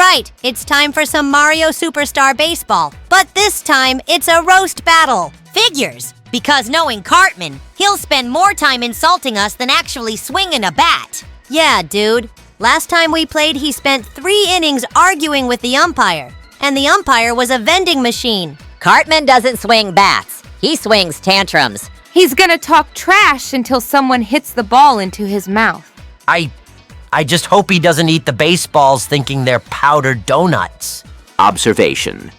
right, it's time for some Mario Superstar Baseball. But this time, it's a roast battle. Figures. Because knowing Cartman, he'll spend more time insulting us than actually swinging a bat. Yeah, dude. Last time we played, he spent 3 innings arguing with the umpire. And the umpire was a vending machine. Cartman doesn't swing bats. He swings tantrums. He's gonna talk trash until someone hits the ball into his mouth. I just hope he doesn't eat the baseballs thinking they're powdered donuts. Observation.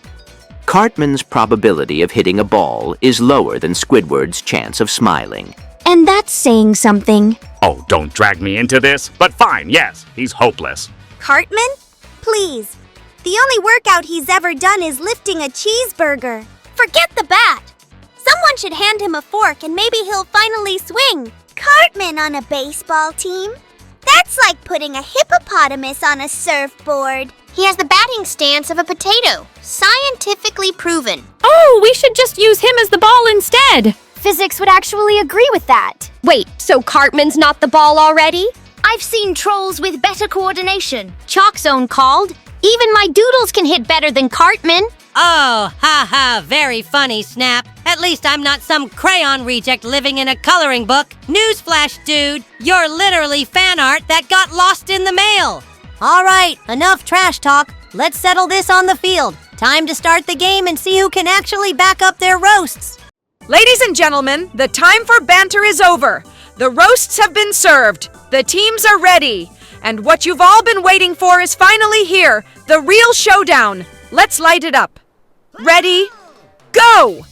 Cartman's probability of hitting a ball is lower than Squidward's chance of smiling. And that's saying something. Oh, don't drag me into this, but fine, yes, he's hopeless. Cartman? Please. The only workout he's ever done is lifting a cheeseburger. Forget the bat. Someone should hand him a fork and maybe he'll finally swing. Cartman on a baseball team? That's like putting a hippopotamus on a surfboard. He has the batting stance of a potato. Scientifically proven. Oh, we should just use him as the ball instead. Physics would actually agree with that. Wait, so Cartman's not the ball already? I've seen trolls with better coordination. Chalk zone called. Even my doodles can hit better than Cartman. Oh, ha ha, very funny, Snap. At least I'm not some crayon reject living in a coloring book. Newsflash, dude, you're literally fan art that got lost in the mail. All right, enough trash talk. Let's settle this on the field. Time to start the game and see who can actually back up their roasts. Ladies and gentlemen, the time for banter is over. The roasts have been served. The teams are ready. And what you've all been waiting for is finally here. The real showdown. Let's light it up. Ready? Go!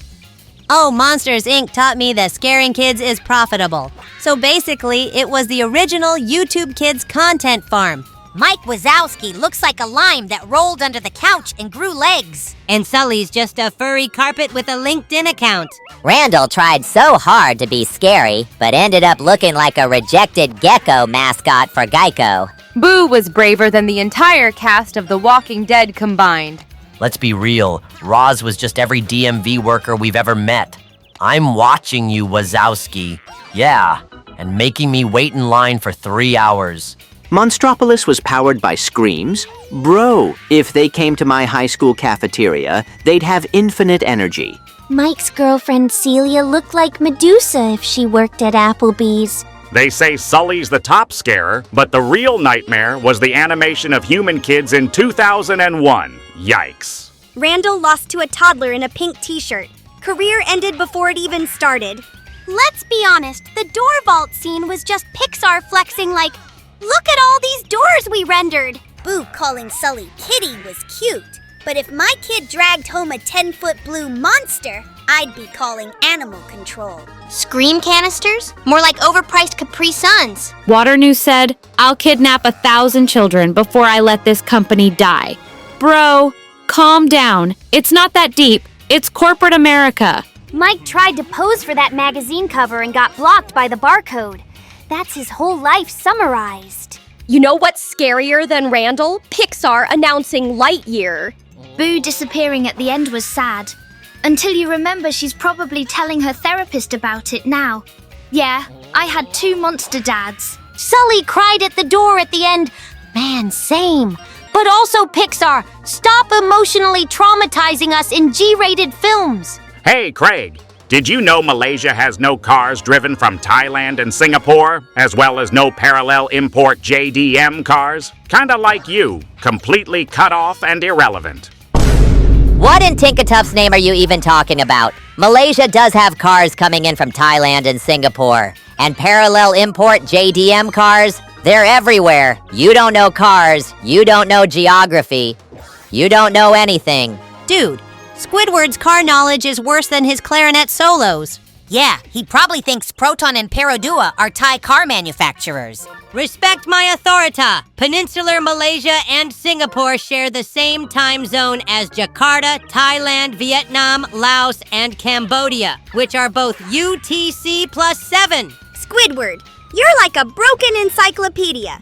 Oh, Monsters, Inc. taught me that scaring kids is profitable. So basically, it was the original YouTube Kids content farm. Mike Wazowski looks like a lime that rolled under the couch and grew legs. And Sully's just a furry carpet with a LinkedIn account. Randall tried so hard to be scary, but ended up looking like a rejected gecko mascot for Geico. Boo was braver than the entire cast of The Walking Dead combined. Let's be real, Roz was just every DMV worker we've ever met. I'm watching you, Wazowski. Yeah, and making me wait in line for 3 hours. Monstropolis was powered by screams. Bro, if they came to my high school cafeteria, they'd have infinite energy. Mike's girlfriend Celia looked like Medusa if she worked at Applebee's. They say Sully's the top scarer, but the real nightmare was the animation of human kids in 2001. Yikes. Randall lost to a toddler in a pink t-shirt. Career ended before it even started. Let's be honest, the door vault scene was just Pixar flexing like, look at all these doors we rendered. Boo calling Sully Kitty was cute. But if my kid dragged home a 10-foot blue monster, I'd be calling animal control. Scream canisters? More like overpriced Capri Suns. Water News said, I'll kidnap 1,000 children before I let this company die. Bro, calm down. It's not that deep. It's corporate America. Mike tried to pose for that magazine cover and got blocked by the barcode. That's his whole life summarized. You know what's scarier than Randall? Pixar announcing Lightyear. Boo disappearing at the end was sad. Until you remember she's probably telling her therapist about it now. Yeah, I had 2 monster dads. Sully cried at the door at the end. Man, same. But also Pixar, stop emotionally traumatizing us in G-rated films. Hey, Craig, did you know Malaysia has no cars driven from Thailand and Singapore, as well as no parallel import JDM cars? Kinda like you, completely cut off and irrelevant. What in Tinkatuff's name are you even talking about? Malaysia does have cars coming in from Thailand and Singapore. And parallel import JDM cars? They're everywhere. You don't know cars. You don't know geography. You don't know anything. Dude, Squidward's car knowledge is worse than his clarinet solos. Yeah, he probably thinks Proton and Perodua are Thai car manufacturers. Respect my authority. Peninsular Malaysia and Singapore share the same time zone as Jakarta, Thailand, Vietnam, Laos, and Cambodia, which are both UTC+7. Squidward, you're like a broken encyclopedia.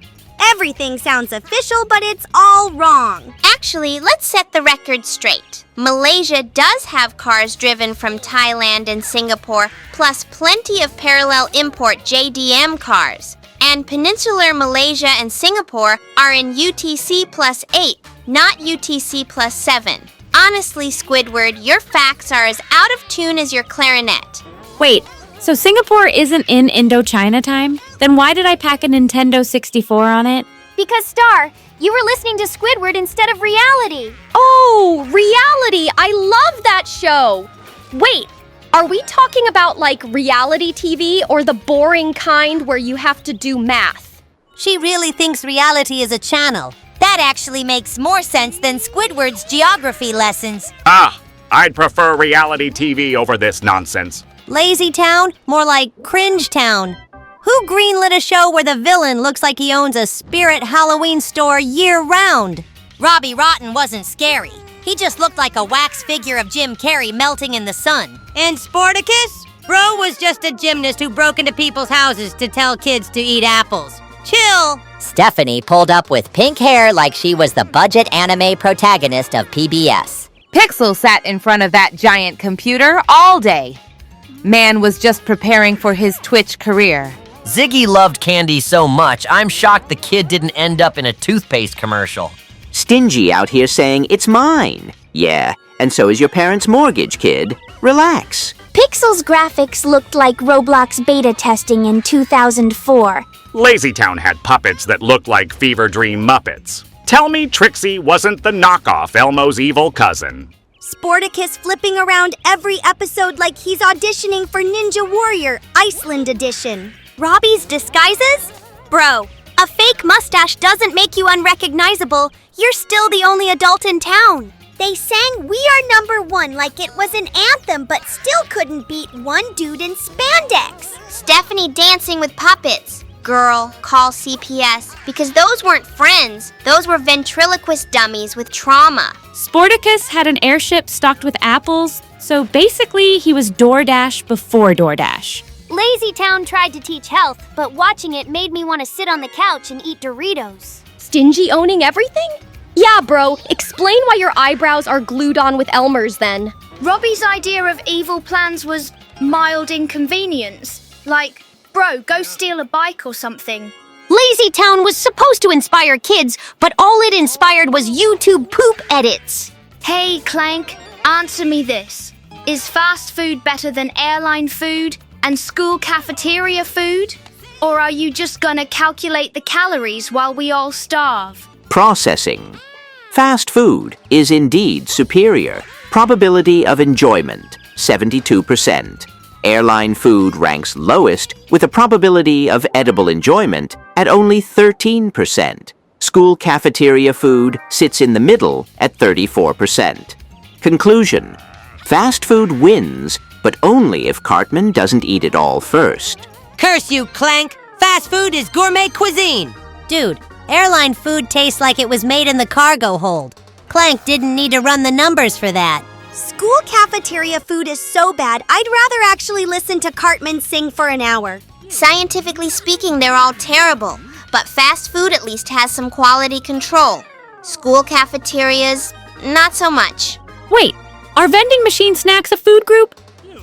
Everything sounds official, but it's all wrong. Actually, let's set the record straight. Malaysia does have cars driven from Thailand and Singapore, plus plenty of parallel import JDM cars. And Peninsular Malaysia and Singapore are in UTC+8, not UTC plus 7. Honestly, Squidward, your facts are as out of tune as your clarinet. Wait, so Singapore isn't in Indochina time? Then why did I pack a Nintendo 64 on it? Because, Star, you were listening to Squidward instead of reality. Oh, reality! I love that show! Wait, are we talking about like reality TV or the boring kind where you have to do math? She really thinks reality is a channel. That actually makes more sense than Squidward's geography lessons. I'd prefer reality TV over this nonsense. LazyTown? More like Cringe Town. Who greenlit a show where the villain looks like he owns a Spirit Halloween store year-round? Robbie Rotten wasn't scary. He just looked like a wax figure of Jim Carrey melting in the sun. And Sportacus? Bro was just a gymnast who broke into people's houses to tell kids to eat apples. Chill! Stephanie pulled up with pink hair like she was the budget anime protagonist of PBS. Pixel sat in front of that giant computer all day. Man was just preparing for his Twitch career. Ziggy loved candy so much, I'm shocked the kid didn't end up in a toothpaste commercial. Stingy out here saying, it's mine. Yeah, and so is your parents' mortgage, kid. Relax. Pixel's graphics looked like Roblox beta testing in 2004. LazyTown had puppets that looked like Fever Dream Muppets. Tell me Trixie wasn't the knockoff Elmo's evil cousin. Sportacus flipping around every episode like he's auditioning for Ninja Warrior Iceland Edition. Robbie's disguises? Bro, a fake mustache doesn't make you unrecognizable. You're still the only adult in town. They sang We Are #1 like it was an anthem, but still couldn't beat one dude in spandex. Stephanie dancing with puppets. Girl, call CPS, because those weren't friends. Those were ventriloquist dummies with trauma. Sportacus had an airship stocked with apples, so basically he was DoorDash before DoorDash. LazyTown tried to teach health, but watching it made me want to sit on the couch and eat Doritos. Stingy owning everything? Yeah, bro, explain why your eyebrows are glued on with Elmer's then. Robbie's idea of evil plans was mild inconvenience. Like, bro, go steal a bike or something. LazyTown was supposed to inspire kids, but all it inspired was YouTube poop edits. Hey, Clank, answer me this. Is fast food better than airline food and school cafeteria food? Or are you just gonna calculate the calories while we all starve? Processing. Fast food is indeed superior. Probability of enjoyment, 72%. Airline food ranks lowest with a probability of edible enjoyment at only 13%. School cafeteria food sits in the middle at 34%. Conclusion. Fast food wins, but only if Cartman doesn't eat it all first. Curse you, Clank! Fast food is gourmet cuisine! Dude, airline food tastes like it was made in the cargo hold. Clank didn't need to run the numbers for that. School cafeteria food is so bad, I'd rather actually listen to Cartman sing for an hour. Scientifically speaking, they're all terrible, but fast food at least has some quality control. School cafeterias, not so much. Wait, are vending machine snacks a food group?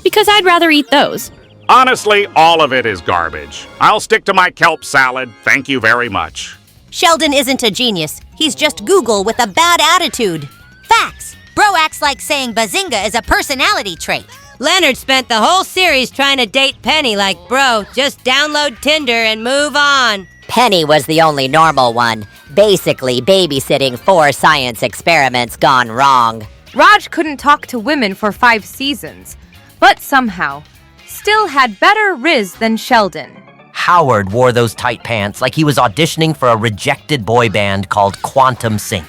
Because I'd rather eat those. Honestly, all of it is garbage. I'll stick to my kelp salad, thank you very much. Sheldon isn't a genius. He's just Google with a bad attitude. Facts. Bro acts like saying bazinga is a personality trait. Leonard spent the whole series trying to date Penny like, bro, just download Tinder and move on. Penny was the only normal one, basically babysitting 4 science experiments gone wrong. Raj couldn't talk to women for 5 seasons, but somehow still had better riz than Sheldon. Howard wore those tight pants like he was auditioning for a rejected boy band called Quantum Sync.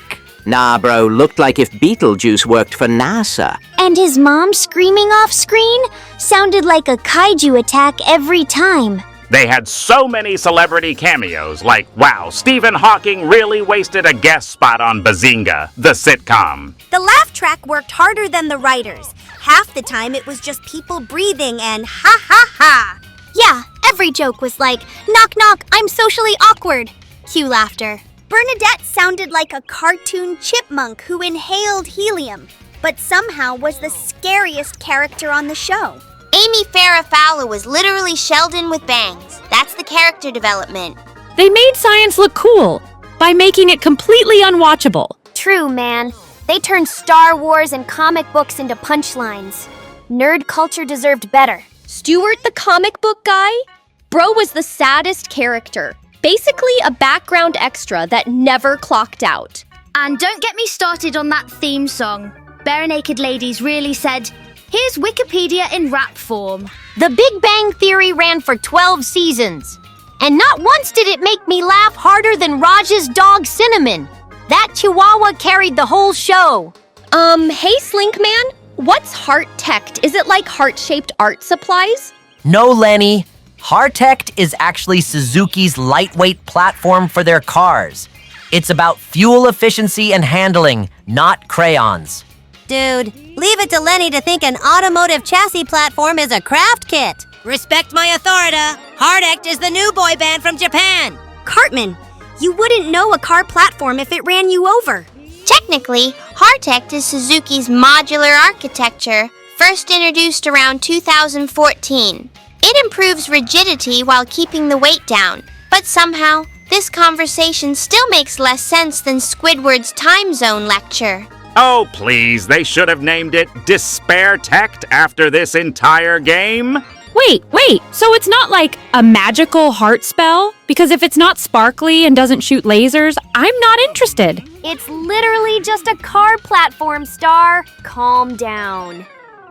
Nah, bro, looked like if Beetlejuice worked for NASA. And his mom screaming off screen sounded like a kaiju attack every time. They had so many celebrity cameos, like, wow, Stephen Hawking really wasted a guest spot on Bazinga, the sitcom. The laugh track worked harder than the writers. Half the time it was just people breathing and ha ha ha. Yeah, every joke was like, knock knock, I'm socially awkward. Cue laughter. Bernadette sounded like a cartoon chipmunk who inhaled helium, but somehow was the scariest character on the show. Amy Farrah Fowler was literally Sheldon with bangs. That's the character development. They made science look cool by making it completely unwatchable. True, man. They turned Star Wars and comic books into punchlines. Nerd culture deserved better. Stuart the comic book guy? Bro was the saddest character. Basically a background extra that never clocked out. And don't get me started on that theme song. Bare Naked Ladies really said, "Here's Wikipedia in rap form." The Big Bang Theory ran for 12 seasons. And not once did it make me laugh harder than Raj's dog Cinnamon. That chihuahua carried the whole show. Hey Slink Man, what's Heart-Tect? Is it like heart-shaped art supplies? No, Lenny. Heart-Tect is actually Suzuki's lightweight platform for their cars. It's about fuel efficiency and handling, not crayons. Dude, leave it to Lenny to think an automotive chassis platform is a craft kit. Respect my authority. Heart-Tect is the new boy band from Japan. Cartman, you wouldn't know a car platform if it ran you over. Technically, Heart-Tect is Suzuki's modular architecture, first introduced around 2014. It improves rigidity while keeping the weight down, but somehow, this conversation still makes less sense than Squidward's time zone lecture. Oh, please, they should have named it Despair-Tect after this entire game. Wait, so it's not like a magical heart spell? Because if it's not sparkly and doesn't shoot lasers, I'm not interested. It's literally just a car platform, Star. Calm down.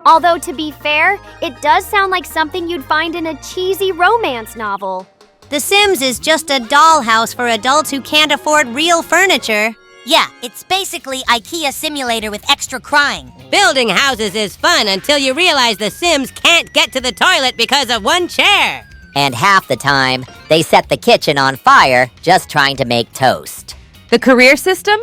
Although, to be fair, it does sound like something you'd find in a cheesy romance novel. The Sims is just a dollhouse for adults who can't afford real furniture. Yeah, it's basically IKEA simulator with extra crying. Building houses is fun until you realize the Sims can't get to the toilet because of one chair. And half the time, they set the kitchen on fire just trying to make toast. The career system?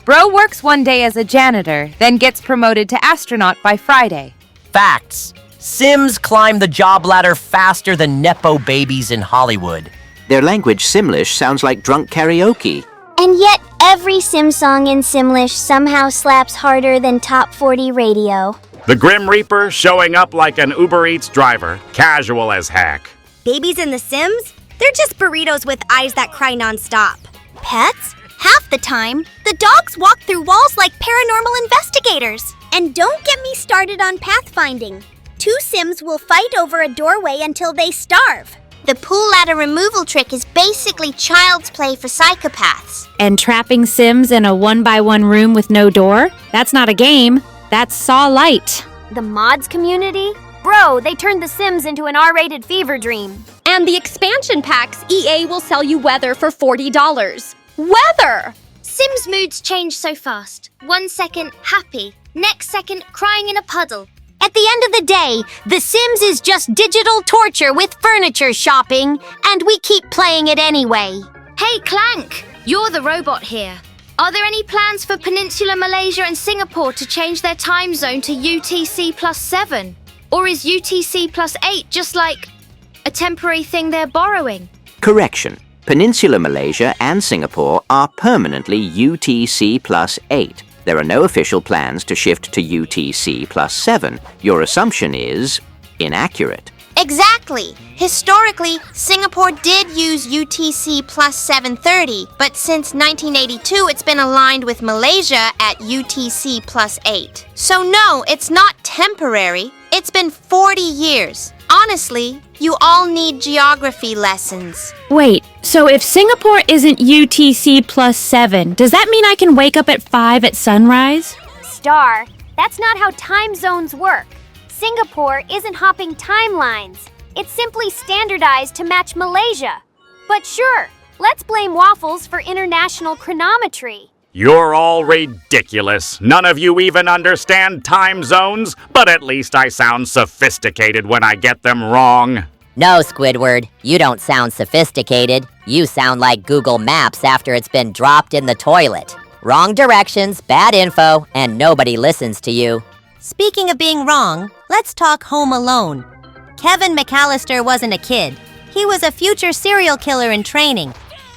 Bro works one day as a janitor, then gets promoted to astronaut by Friday. Facts. Sims climb the job ladder faster than Nepo babies in Hollywood. Their language Simlish sounds like drunk karaoke. And yet, every Sim song in Simlish somehow slaps harder than Top 40 radio. The Grim Reaper showing up like an Uber Eats driver, casual as heck. Babies in The Sims? They're just burritos with eyes that cry nonstop. Pets? Half the time, the dogs walk through walls like paranormal investigators. And don't get me started on pathfinding. Two Sims will fight over a doorway until they starve. The pool ladder removal trick is basically child's play for psychopaths. And trapping Sims in a 1x1 room with no door? That's not a game. That's Saw Light. The mods community? Bro, they turned The Sims into an R-rated fever dream. And the expansion packs, EA will sell you weather for $40. Weather! Sims moods change so fast. 1 second, happy. Next second, crying in a puddle. At the end of the day, The Sims is just digital torture with furniture shopping, and we keep playing it anyway. Hey, Clank! You're the robot here. Are there any plans for Peninsula Malaysia and Singapore to change their time zone to UTC +7? Or is UTC +8 just like a temporary thing they're borrowing? Correction. Peninsula Malaysia and Singapore are permanently UTC +8. There are no official plans to shift to UTC +7. Your assumption is inaccurate. Exactly. Historically, Singapore did use UTC +730, but since 1982 it's been aligned with Malaysia at UTC +8. So no, it's not temporary. It's been 40 years. Honestly, you all need geography lessons. Wait, so if Singapore isn't UTC +7, does that mean I can wake up at 5 at sunrise? Star, that's not how time zones work. Singapore isn't hopping timelines. It's simply standardized to match Malaysia. But sure, let's blame Waffles for international chronometry. You're all ridiculous. None of you even understand time zones, but at least I sound sophisticated when I get them wrong. No, Squidward, you don't sound sophisticated. You sound like Google Maps after it's been dropped in the toilet. Wrong directions, bad info, and nobody listens to you. Speaking of being wrong, let's talk Home Alone. Kevin McAllister wasn't a kid. He was a future serial killer in training.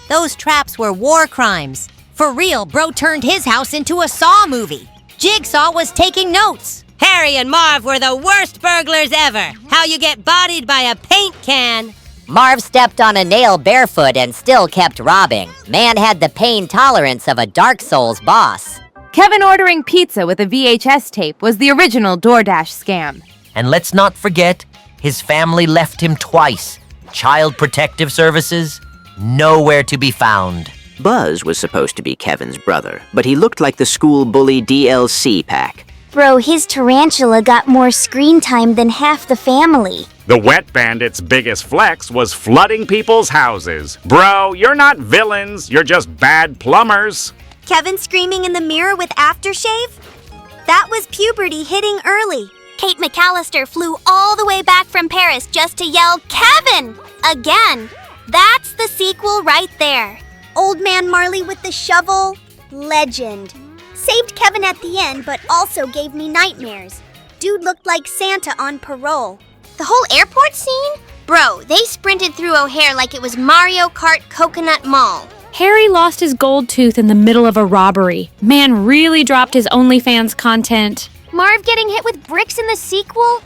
Those traps were war crimes. For real, bro turned his house into a Saw movie. Jigsaw was taking notes. Harry and Marv were the worst burglars ever. How you get bodied by a paint can. Marv stepped on a nail barefoot and still kept robbing. Man had the pain tolerance of a Dark Souls boss. Kevin ordering pizza with a VHS tape was the original DoorDash scam. And let's not forget, his family left him twice. Child Protective Services, nowhere to be found. Buzz was supposed to be Kevin's brother, but he looked like the school bully DLC pack. Bro, his tarantula got more screen time than half the family. The Wet Bandit's biggest flex was flooding people's houses. Bro, you're not villains, you're just bad plumbers. Kevin screaming in the mirror with aftershave? That was puberty hitting early. Kate McAllister flew all the way back from Paris just to yell, Kevin! Again. That's the sequel right there. Old Man Marley with the shovel? Legend. Saved Kevin at the end, but also gave me nightmares. Dude looked like Santa on parole. The whole airport scene? Bro, they sprinted through O'Hare like it was Mario Kart Coconut Mall. Harry lost his gold tooth in the middle of a robbery. Man really dropped his OnlyFans content. Marv getting hit with bricks in the sequel?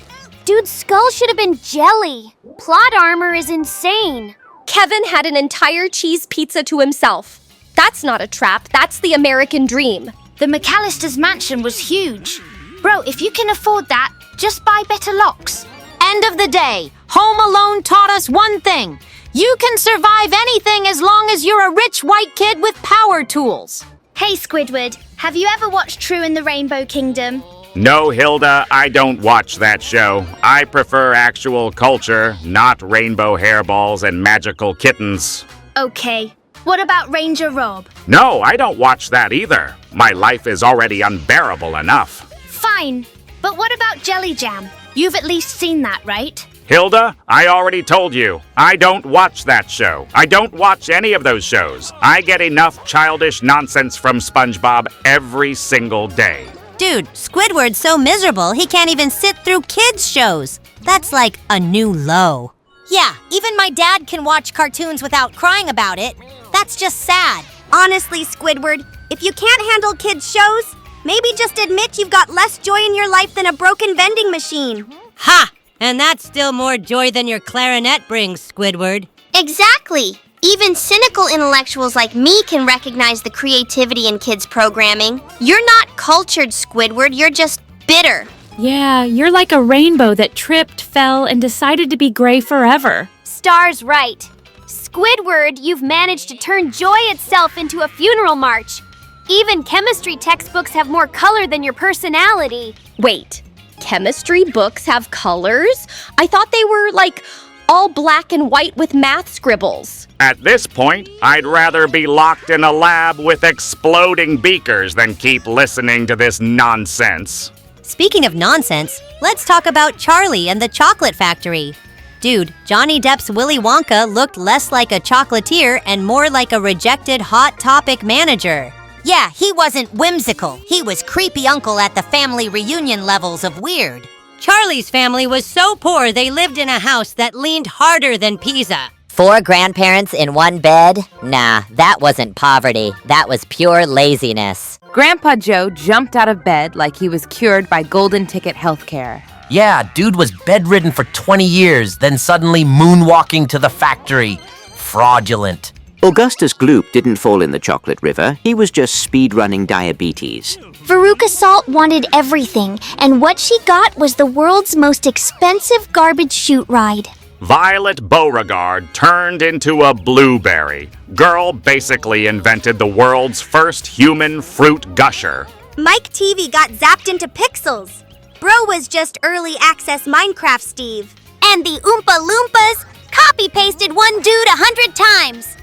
Dude's skull should have been jelly. Plot armor is insane. Kevin had an entire cheese pizza to himself. That's not a trap, that's the American dream. The McAllister's mansion was huge. Bro, if you can afford that, just buy better locks. End of the day, Home Alone taught us one thing. You can survive anything as long as you're a rich white kid with power tools. Hey, Squidward, have you ever watched True in the Rainbow Kingdom? No, Hilda, I don't watch that show. I prefer actual culture, not rainbow hairballs and magical kittens. Okay. What about Ranger Rob? No, I don't watch that either. My life is already unbearable enough. Fine. But what about Jelly Jam? You've at least seen that, right? Hilda, I already told you, I don't watch that show. I don't watch any of those shows. I get enough childish nonsense from SpongeBob every single day. Dude, Squidward's so miserable he can't even sit through kids' shows. That's like a new low. Yeah, even my dad can watch cartoons without crying about it. That's just sad. Honestly, Squidward, if you can't handle kids' shows, maybe just admit you've got less joy in your life than a broken vending machine. Ha! And that's still more joy than your clarinet brings, Squidward. Exactly. Even cynical intellectuals like me can recognize the creativity in kids' programming. You're not cultured, Squidward, you're just bitter. Yeah, you're like a rainbow that tripped, fell, and decided to be gray forever. Star's right. Squidward, you've managed to turn joy itself into a funeral march. Even chemistry textbooks have more color than your personality. Wait, chemistry books have colors? I thought they were, like, all black and white with math scribbles. At this point, I'd rather be locked in a lab with exploding beakers than keep listening to this nonsense. Speaking of nonsense, let's talk about Charlie and the Chocolate Factory. Dude, Johnny Depp's Willy Wonka looked less like a chocolatier and more like a rejected Hot Topic manager. Yeah, he wasn't whimsical. He was creepy uncle at the family reunion levels of weird. Charlie's family was so poor they lived in a house that leaned harder than Pisa. 4 grandparents in one bed? Nah, that wasn't poverty. That was pure laziness. Grandpa Joe jumped out of bed like he was cured by golden ticket healthcare. Yeah, dude was bedridden for 20 years, then suddenly moonwalking to the factory. Fraudulent. Augustus Gloop didn't fall in the chocolate river. He was just speedrunning diabetes. Veruca Salt wanted everything, and what she got was the world's most expensive garbage chute ride. Violet Beauregard turned into a blueberry. Girl basically invented the world's first human fruit gusher. Mike TV got zapped into pixels. Bro was just early access Minecraft Steve. And the Oompa Loompas copy-pasted one dude 100 times.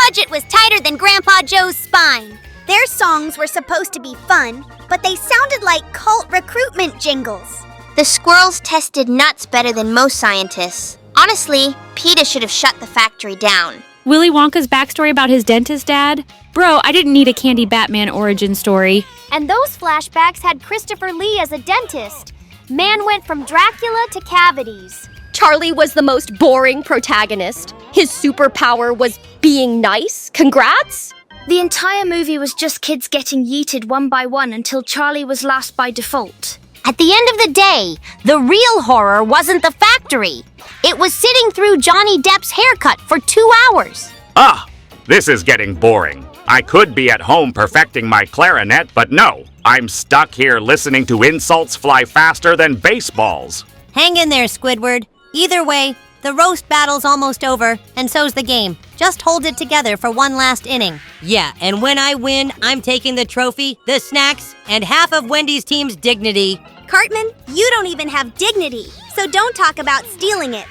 Budget was tighter than Grandpa Joe's spine. Their songs were supposed to be fun, but they sounded like cult recruitment jingles. The squirrels tested nuts better than most scientists. Honestly, PETA should have shut the factory down. Willy Wonka's backstory about his dentist dad? Bro, I didn't need a Candy Batman origin story. And those flashbacks had Christopher Lee as a dentist. Man went from Dracula to cavities. Charlie was the most boring protagonist. His superpower was being nice. Congrats! The entire movie was just kids getting yeeted one by one until Charlie was last by default. At the end of the day, the real horror wasn't the factory. It was sitting through Johnny Depp's haircut for 2 hours. Ah, this is getting boring. I could be at home perfecting my clarinet, but no. I'm stuck here listening to insults fly faster than baseballs. Hang in there, Squidward. Either way, the roast battle's almost over, and so's the game. Just hold it together for one last inning. Yeah, and when I win, I'm taking the trophy, the snacks, and half of Wendy's team's dignity. Cartman, you don't even have dignity, so don't talk about stealing it.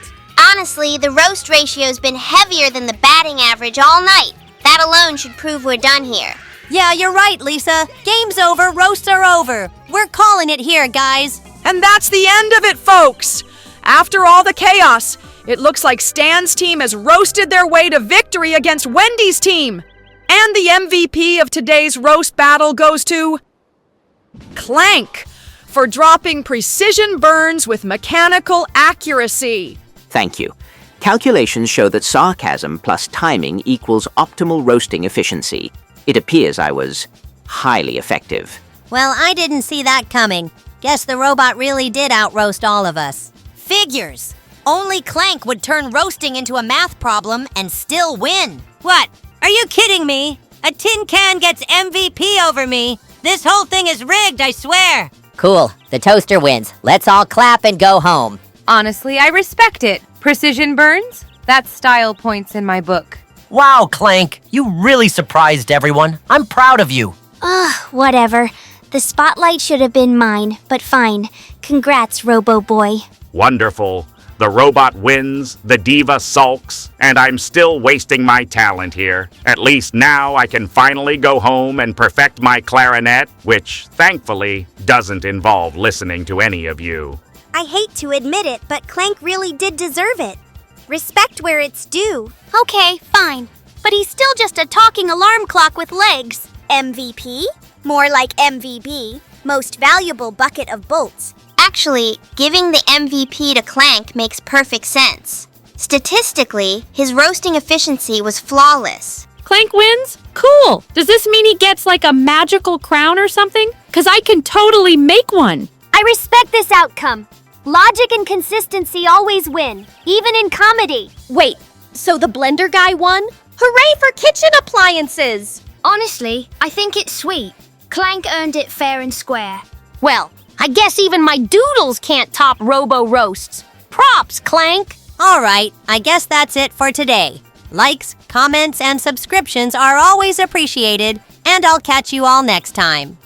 Honestly, the roast ratio's been heavier than the batting average all night. That alone should prove we're done here. Yeah, you're right, Lisa. Game's over, roasts are over. We're calling it here, guys. And that's the end of it, folks. After all the chaos, it looks like Stan's team has roasted their way to victory against Wendy's team. And the MVP of today's roast battle goes to Clank for dropping precision burns with mechanical accuracy. Thank you. Calculations show that sarcasm plus timing equals optimal roasting efficiency. It appears I was highly effective. Well, I didn't see that coming. Guess the robot really did out-roast all of us. Figures. Only Clank would turn roasting into a math problem and still win. What? Are you kidding me? A tin can gets MVP over me. This whole thing is rigged, I swear. Cool, the toaster wins. Let's all clap and go home. Honestly, I respect it. Precision burns? That's style points in my book. Wow, Clank, you really surprised everyone. I'm proud of you. Ugh, whatever. The spotlight should have been mine, but fine. Congrats, Robo-Boy. Wonderful. The robot wins, the diva sulks, and I'm still wasting my talent here. At least now I can finally go home and perfect my clarinet, which, thankfully, doesn't involve listening to any of you. I hate to admit it, but Clank really did deserve it. Respect where it's due. Okay, fine. But he's still just a talking alarm clock with legs. MVP? More like MVB. Most valuable bucket of bolts. Actually, giving the MVP to Clank makes perfect sense. Statistically, his roasting efficiency was flawless. Clank wins? Cool. Does this mean he gets like a magical crown or something? 'Cause I can totally make one. I respect this outcome. Logic and consistency always win, even in comedy. Wait, so the blender guy won? Hooray for kitchen appliances! Honestly, I think it's sweet. Clank earned it fair and square. Well, I guess even my doodles can't top Robo Roasts. Props, Clank! All right, I guess that's it for today. Likes, comments, and subscriptions are always appreciated, and I'll catch you all next time.